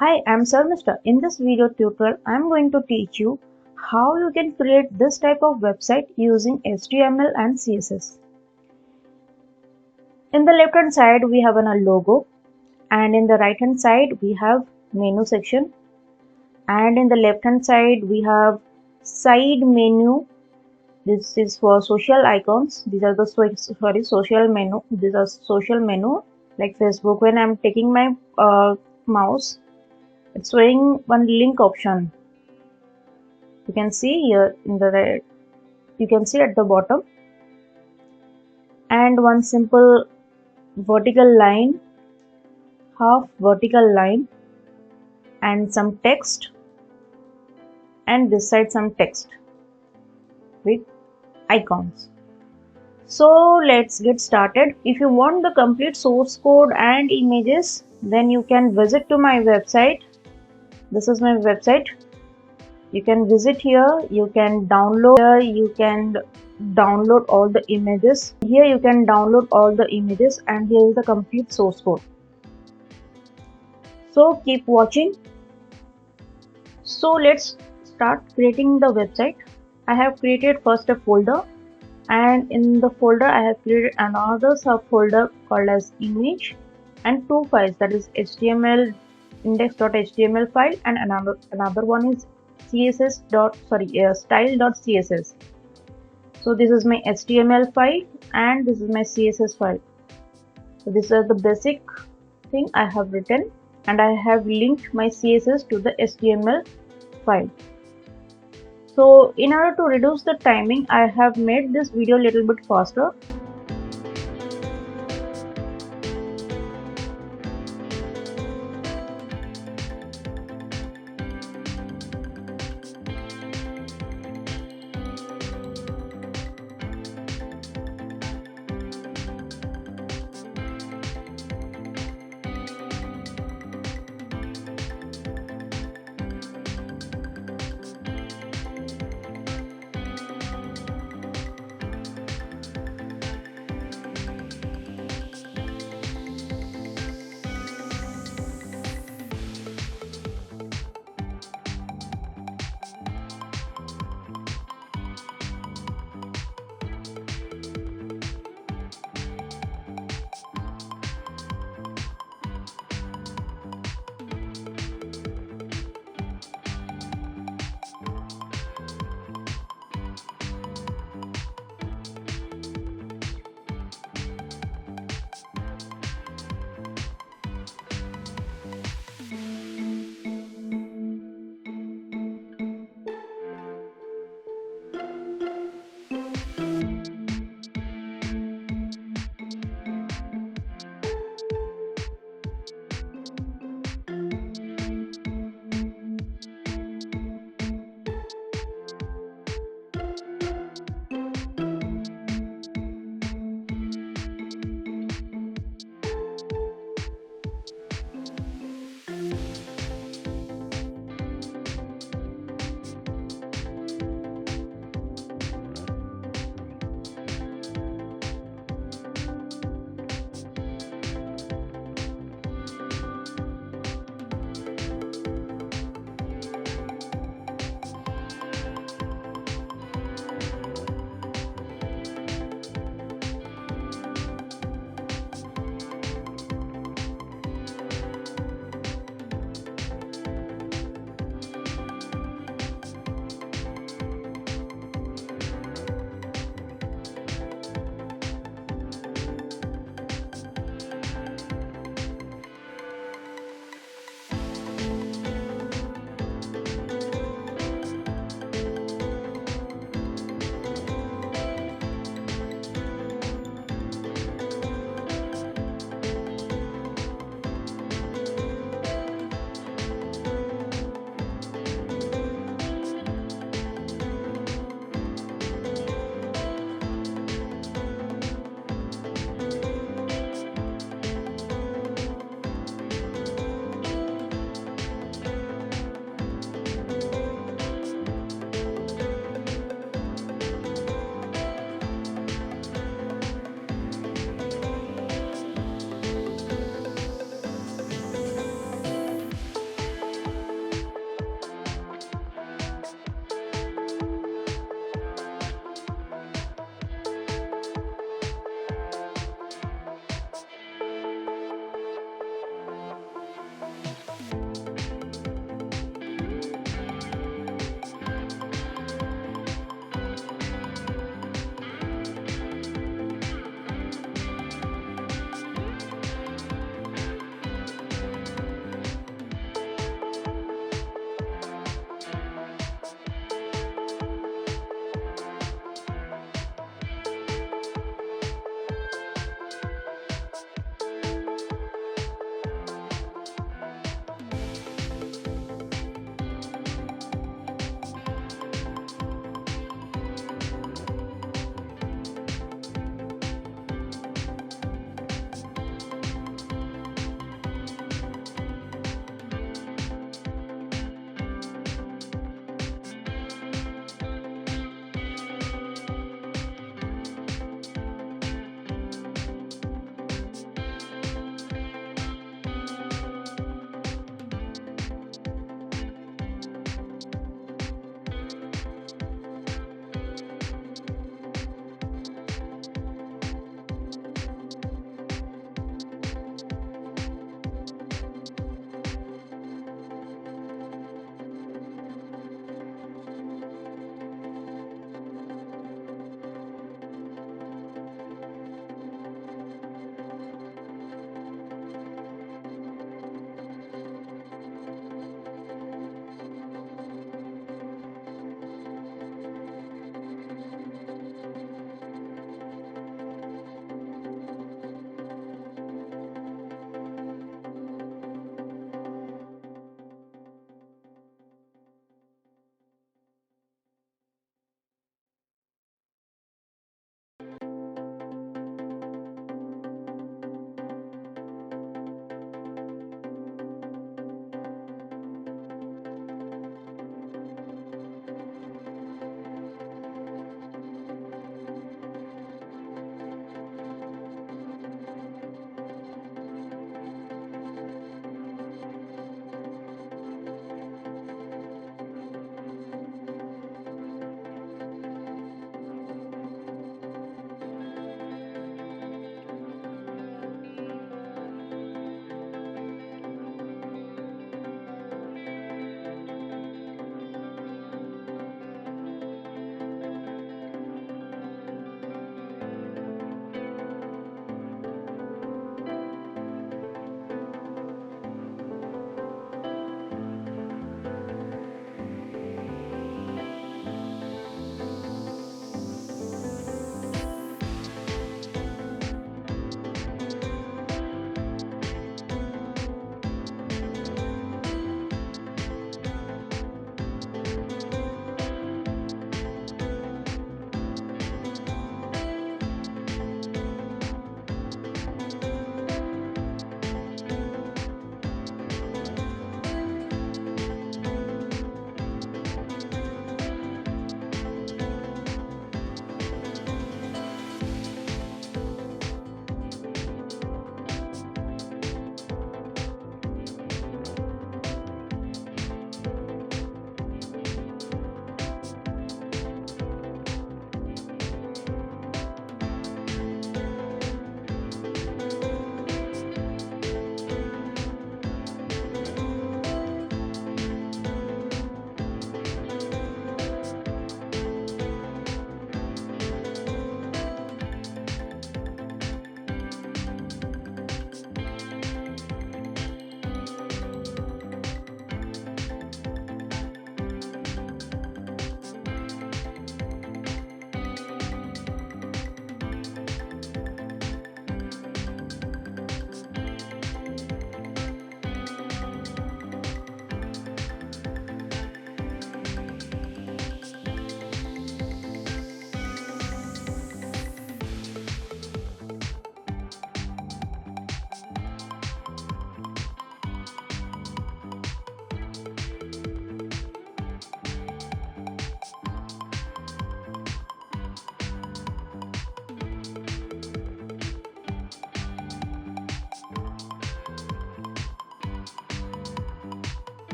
Hi, I'm Sarmista. In this video tutorial, I'm going to teach you how you can create this type of website using HTML and CSS. In the left hand side, we have a logo, and in the right hand side, we have menu section, and in the left hand side, we have side menu. This is for social icons. These are the social menu. These are social menu like Facebook. When I'm taking my mouse, it's showing one link option. You can see here in the right, you can see at the bottom, and one simple vertical line, half vertical line, and some text, and this side some text with icons. So let's get started. If you want the complete source code and images, then you can visit to my website. This is my website. You can visit here, you can download here, you can download all the images. Here you can download all the images, and here is the complete source code. So keep watching. So let's start creating the website. I have created first a folder, and in the folder I have created another subfolder called as image and two files, that is HTML index.html file and another one is style.css. So this is my HTML file and this is my CSS file. So these are the basic thing I have written, and I have linked my CSS to the HTML file. So in order to reduce the timing, I have made this video a little bit faster.